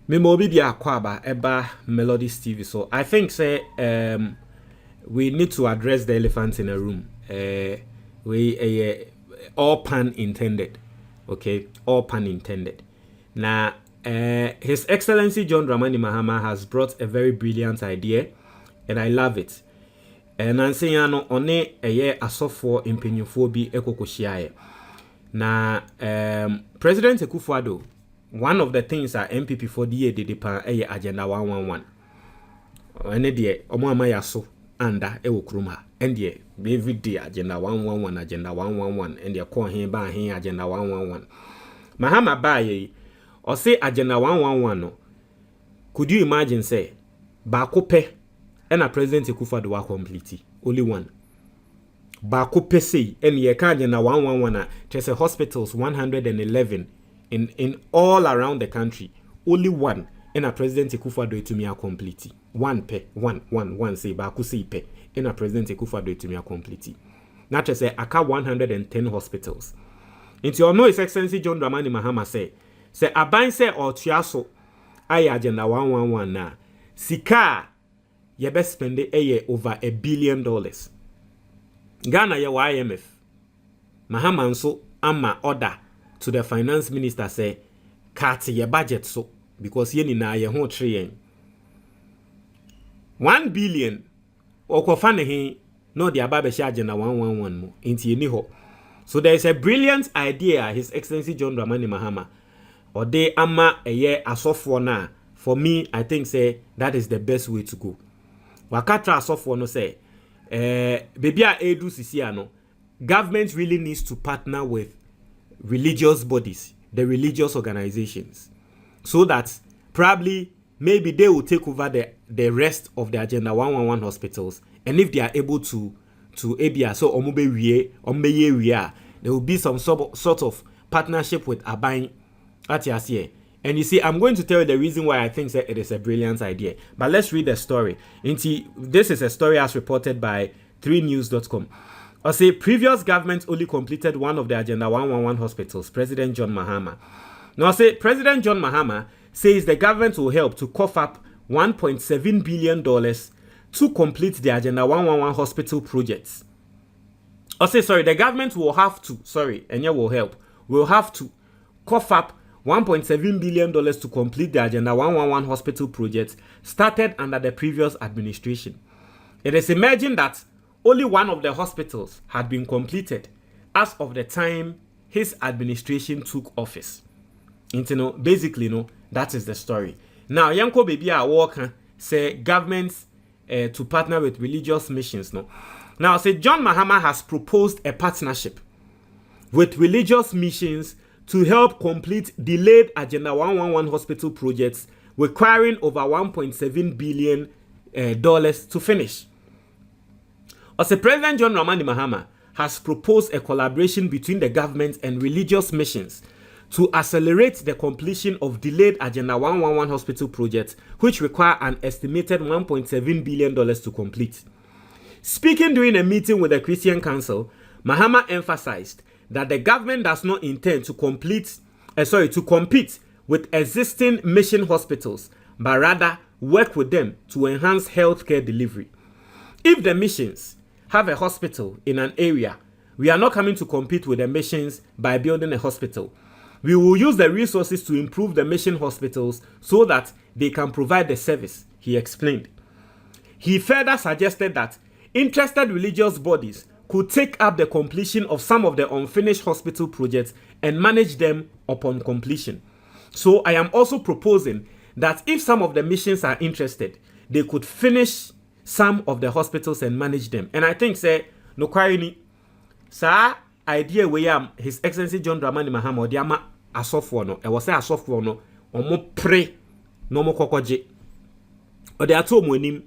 me mobi bia kwaba eba Melodies TV. So I think say we need to address the elephant in the room. We all pun intended. Okay, all pun intended. Now, His Excellency John Dramani Mahama has brought a very brilliant idea, and I love it. And I'm saying, on a year asofo impenyufo bi ekokoshiaye. Na President Akufo-Addo, one of the things that MPP for the year did agenda 111. Ene de omo amaya so anda ewo kruma. Endie every day agenda 111 agenda 111 endie ko hen ba hen agenda 111. Mahama ba ye or say agenda 111 no. Could you imagine say ba ko pe and a President Akufo-Addo wa complete only one. Ba ko pe say and ye ka agenda 111 there's a hospitals 111 in all around the country. Only one and a President Akufo-Addo to me a complete. One say ba ko say pe and a President Akufo-Addo to me a complete. Not to say aka 110 hospitals. Into your know His Excellency John Dramani Mahama say aban say or tuaso ay agenda 111 na sika ye be spend over $1 billion. Ghana ye IMF. Mahama nso ama order to the finance minister say cut ye budget so because ye ni na ye ho tre 1 billion okofa ne he no the ababe sha agenda 111 mo inti ni ho. So there is a brilliant idea His Excellency John Dramani Mahama or they ama a year asofo na. For me, I think say that is the best way to go. Wakatra asofo no say baby a edu sisi ano government really needs to partner with religious bodies, the religious organizations, so that probably maybe they will take over the rest of the agenda 111 hospitals, and if they are able to ABA so there will be some sort of partnership with Aban at Yasie. And you see, I'm going to tell you the reason why I think that it is a brilliant idea. But let's read the story. This is a story as reported by 3news.com. I say previous government only completed one of the agenda 111 hospitals, President John Mahama. Now I say President John Mahama says the government will help to cough up $1.7 billion to complete the agenda 111 hospital projects. I say sorry, the government will have to, and you will help. Will have to cough up $1.7 billion to complete the agenda 111 hospital projects started under the previous administration. It is emerging that only one of the hospitals had been completed as of the time his administration took office. Basically, that is the story. Now, Yanko baby are working, say governments to partner with religious missions. Now, say John Mahama has proposed a partnership with religious missions to help complete delayed agenda 111 hospital projects requiring over $1.7 billion to finish. Also, President John Dramani Mahama has proposed a collaboration between the government and religious missions to accelerate the completion of delayed agenda 111 hospital projects, which require an estimated $1.7 billion to complete. Speaking during a meeting with the Christian Council, Mahama emphasized that the government does not intend to compete with existing mission hospitals, but rather work with them to enhance healthcare delivery. If the missions have a hospital in an area, we are not coming to compete with the missions by building a hospital. We will use the resources to improve the mission hospitals so that they can provide the service, he explained. He further suggested that interested religious bodies could take up the completion of some of the unfinished hospital projects and manage them upon completion. So I am also proposing that if some of the missions are interested, they could finish some of the hospitals and manage them. And I think, say, no kwani, sa idea where His Excellency John Dramani Mahama odiama asofo no, e was say asofo no, omo pre no mo kokoje. Ode ato mo anim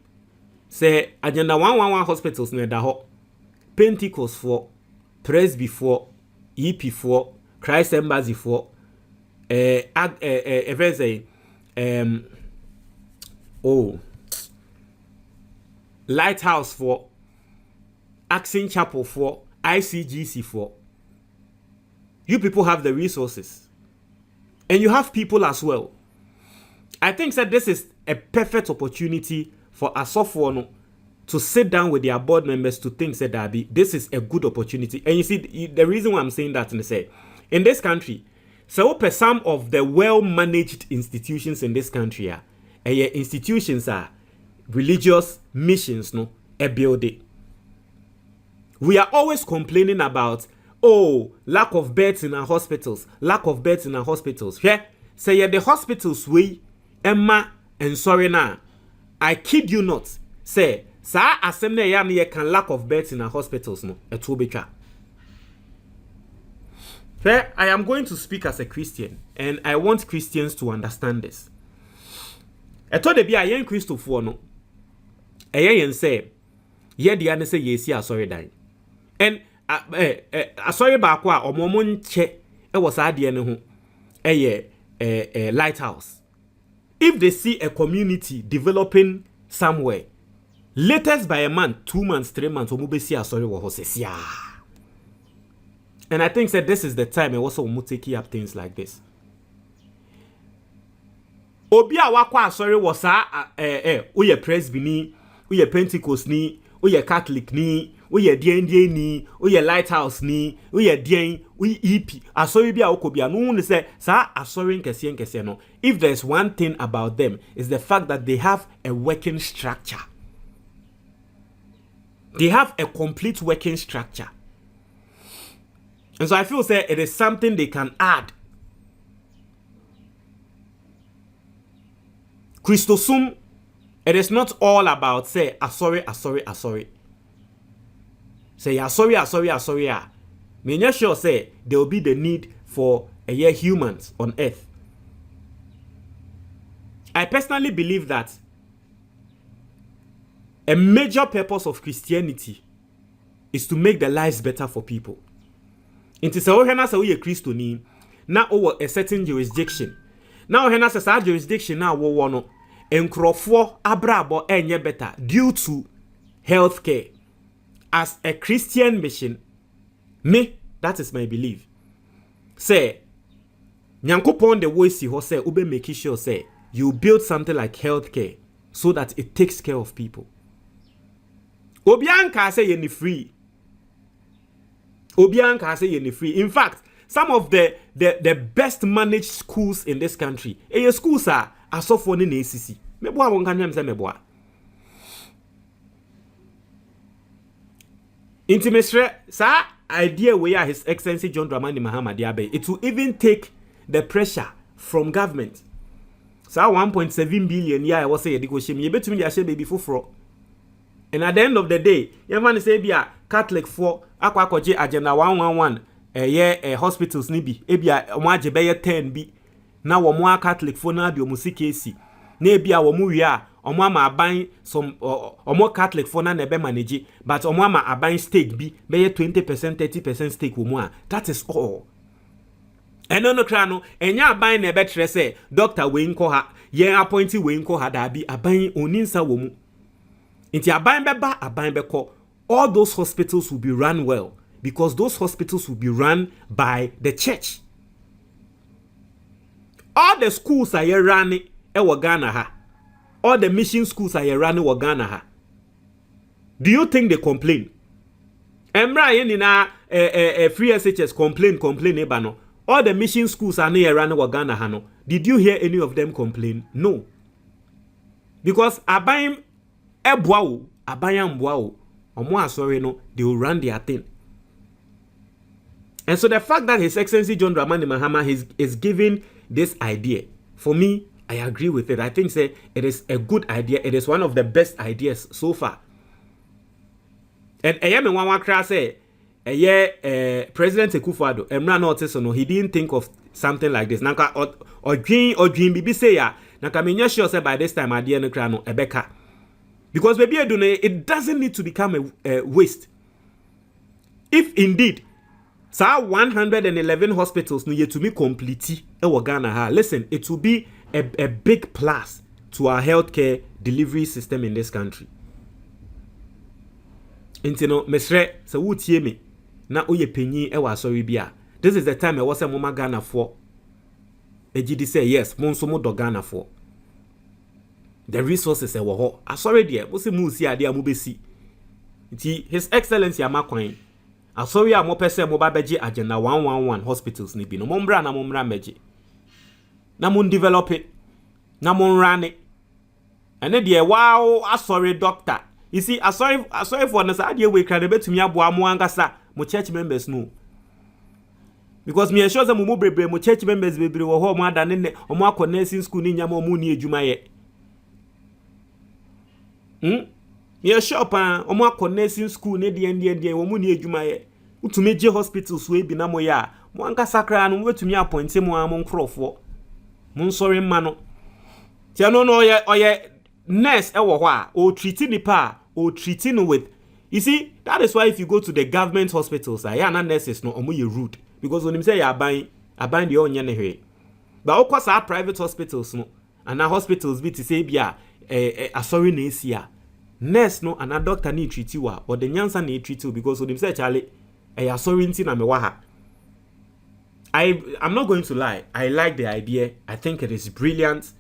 say agenda 111 hospitals na da ho. Pentecost for, Presby for, EP for, Christ Embassy for, Lighthouse for, Action Chapel for, ICGC for. You people have the resources. And you have people as well. I think that this is a perfect opportunity for Asofo to sit down with their board members to think that this is a good opportunity. And you see, the reason why I'm saying that is say, in this country, so some of the well-managed institutions in this country are institutions are religious missions, no, a building. We are always complaining about, oh, lack of beds in our hospitals, lack of beds in our hospitals. Yeah, say the hospitals we Emma and sorry now, I kid you not. Say, sa assembly ya can lack of beds in our hospitals, no, it will be true. Fair, I am going to speak as a Christian, and I want Christians to understand this. I told the be a young Christopher no. A young say, ye the answer yes, yeah, sorry, dying. And sorry back or moment che it was a lighthouse. If they see a community developing somewhere, latest by a month, 2 months, 3 months, or sorry, what yeah. And I think that this is the time I also want to take up things like this. Obia wakwa sorry was uye Presby ni, uye Pentecost ni, uye Catholic ni, uye DND ni, uye Lighthouse ni, uye DN, uye EP. Asori bia okobia no one say sa asori nkese no. If there's one thing about them is the fact that they have a working structure. They have a complete working structure. And so I feel say it is something they can add. Christosum, it is not all about say sorry. Say sorry. Me not sure say there will be the need for a year humans on earth. I personally believe that a major purpose of Christianity is to make the lives better for people. Inti se ohena se uye Kristo ni na over a certain jurisdiction. Now ohena se sa jurisdiction na wo no enkrofo abrabo enye better due to healthcare. As a Christian mission, me, that is my belief. Say Nyankopon the way si ho say ube make sure say you build something like healthcare so that it takes care of people. Obianka say you free. Obianka say you free. In fact, some of the best managed schools in this country, schools are so funny in ACC. Meboa won kan say meboa. Intimate sa idea where His Excellency John Dramani Mahama Diabe, it will even take the pressure from government. Sa 1.7 billion yeah, I was say education. You bet me the share baby for. And at the end of the day, you man say be a Catholic for akwakoje agenda 111 hospitals ni bi e bia omaje be 10 bi na wo mo Catholic for na bi omusike na e bia wo mu wi a omo ama aban some omo Catholic for na be manage but omo ama aban stake bi be 20% 30% stake wo mu a that is all. Eno no kra no enya aban na be tre say doctor we nko ha ye appointee we nko ha da bi aban oninsa wo mu inti aban beba aban beko. All those hospitals will be run well because those hospitals will be run by the church. All the schools are running Ghana ha. All the mission schools are running Ghana ha. Do you think they complain? Emra yenina free SHS complain ebano. All the mission schools are near running Ghana ha no. Did you hear any of them complain? No. Because abayim ebwao, abayam bwao. Sorry, no, they will run their thing. And so the fact that His Excellency John Dramani Mahama is giving this idea, for me, I agree with it. I think say it is a good idea. It is one of the best ideas so far. And President Akufo-Addo, Emra no, he didn't think of something like this. Nanka or dream bibi say ya. Nanka me sure say by this time idea no kra no ebeka. Because baby it doesn't need to become a waste. If indeed, 111 hospitals no yet to be complete Ghana ha. Listen, it will be a big plus to our healthcare delivery system in this country. Intino mesre se wutie me na oye penyi e wa sorry bia. This is the time I was a mama Ghana for. Ejidi say yes, monso mo do Ghana for. The resources were ho. I sorry there. What's the moose here? There mubesi. His Excellency Amakwan. I sorry I'm person mobile beji agenda 111 hospitals ni bi no mombra na mombra meji. Na mon develop it. Na mon run it. And then there wow, I sorry doctor. You see, I sorry for the idea we can bet to me abo amuangasa mo church members no. Because me sure say mo bebre mo church members bebre wo ho mo adane ne omo akọ nursing school ni nyama omo ni edwuma ye. Me sure pa omo akọ nursing school ne de omo ni edwuma ye. Utumeje hospitals we bi na mo ya. Mo anka sakra no wetumi appoint mo am nkrofo. Mo sorry ma no. Ti no oye nurse e wo ho a o treat nipa or treating with. You see, that is why if you go to the government hospitals, nurses no omo ye rude. Because when you say you buying the onion here. But of course our private hospitals no, and our hospitals be to say bia sorry na nurse no and a doctor need treat you or the nyansa need treat you because when you say Charlie sorry nti na me wa ha. I'm not going to lie. I like the idea. I think it is brilliant,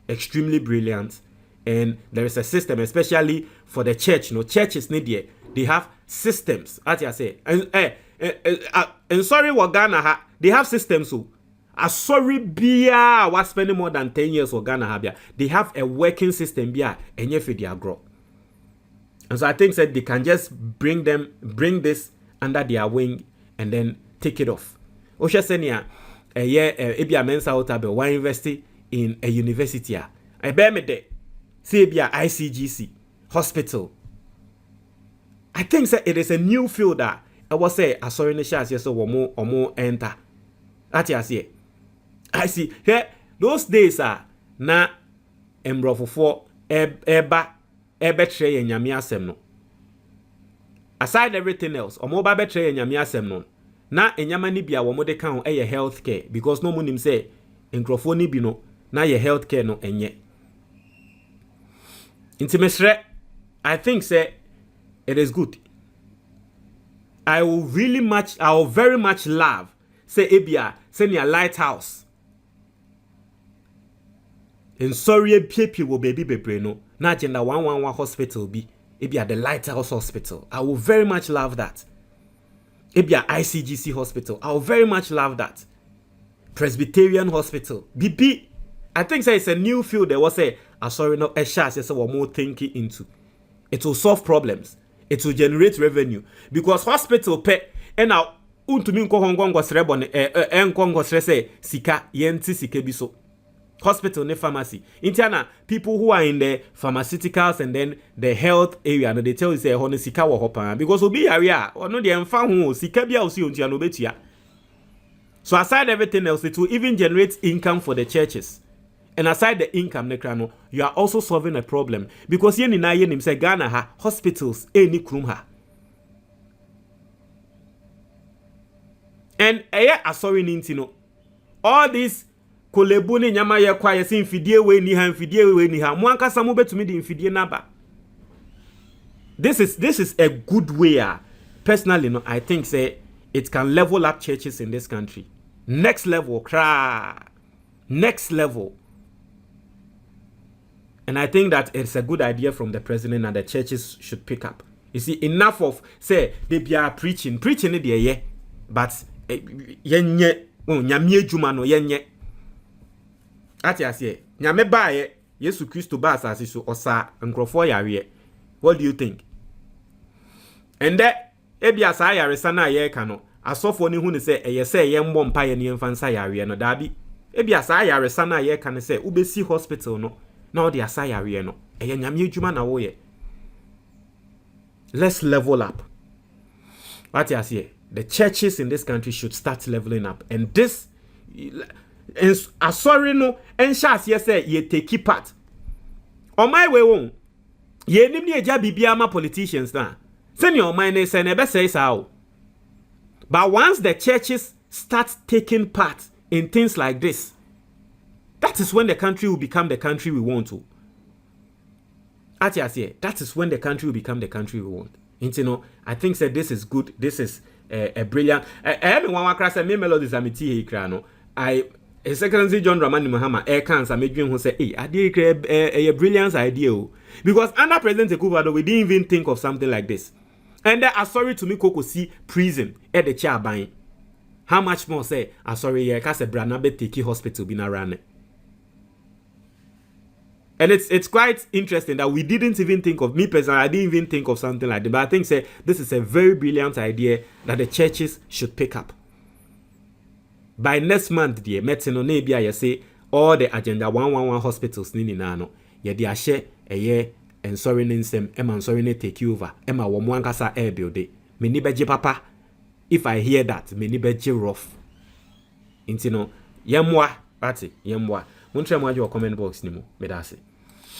extremely brilliant. And there is a system, especially for the church. No, churches need there. They have systems. As I say, and sorry, what Ghana ha, they have systems. So, sorry, bia was spending more than 10 years for Ghana ha. They have a working system bia and yet they grow. And so I think that they can just bring this under their wing and then take it off. Osha senia, ebia mensa otabe one university in a university. I bear me there. Say ICGC hospital. I think that it is a new field that I was say sorry na shas yes or more enter. That you see. I see. Here those days are na embrofo eba tre nyame asem no. Aside everything else, omo ba betre nyame asem no. Na enyama ni bia wo mo de kan healthcare because no munim say enkrofo ni bi no na ye healthcare no enye. Intimate, I think say it is good. I will very much love say ebia send your lighthouse. And sorry people will baby no na agenda 111 hospital be ebia the lighthouse hospital. I will very much love that. Ebia ICGC hospital. I will very much love that. Presbyterian hospital. BP. I think say it's a new field there was a sorry no a chance yes one more thinking into. It will solve problems. It will generate revenue because hospital pay and now untumi nko hongongo srebo ne enkongo srese sika yenti sika biso. Hospital ne pharmacy. Intiana people who are in the pharmaceuticals and then the health area no they tell you say hono sika wo hopa because obi area ono de emfa ho sika bia osi ontia no betua. So aside everything else it will even generate income for the churches. And aside the income, you are also solving a problem because yen in yen say Ghana ha hospitals any krum ha. And sorry nintino. All these kolebuni nyama ye kwa yesi infidie we ni ha mwanka samu betumi di infidie naba. This is a good way. Personally, no, I think say it can level up churches in this country. Next level, next level. And I think that it's a good idea from the president and the churches should pick up. You see, enough of, say, they be preaching it there, yeah. But, yenye, nyamye jumano, yenye. Ati asye, nyame baye, Yesu Christo ba asasi so, osa, nkrofo yariye. What do you think? And that, ebi asa yare sana ye kano, asofo ni huni se ye mbo mpa ye ni mfansa yariye no, dabi. Ebi asa yare sana ye kane se, ubesi hospital no. Now the asaya no. Let's level up. What you say? The churches in this country should start leveling up. And this sorry no and shas yes say ye take part. On my way won. Ye nimni eja bibiama politicians na. Send your mind say never say so. But once the churches start taking part in things like this, that is when the country will become the country we want to. That is when the country will become the country we want. And you know, I think that this is good. This is a brilliant. I have one class. Me melodies amiti he krano. His Excellency John Dramani Mahama cancer made you say, hey, I did a brilliant idea. Because under President takeover, we didn't even think of something like this. And then, sorry to me, Coco see prison at the chair buying. How much more say, sorry, yeah, because a Branabe Tiki hospital been around. And it's quite interesting that we didn't even think of, me personally, I didn't even think of something like that. But I think say this is a very brilliant idea that the churches should pick up. By next month, dear, Metino Nebia, you say all the agenda 111 hospitals nini nano. Ye dia share a year and sorry ninsem, Emma sorry ne take over, Emma Wamwankasa air building. Me nibeje papa. If I hear that, me nibeje rough. Intino, yemwa, ati, yemwa. Muntre mwaji wa comment box nimo, medase.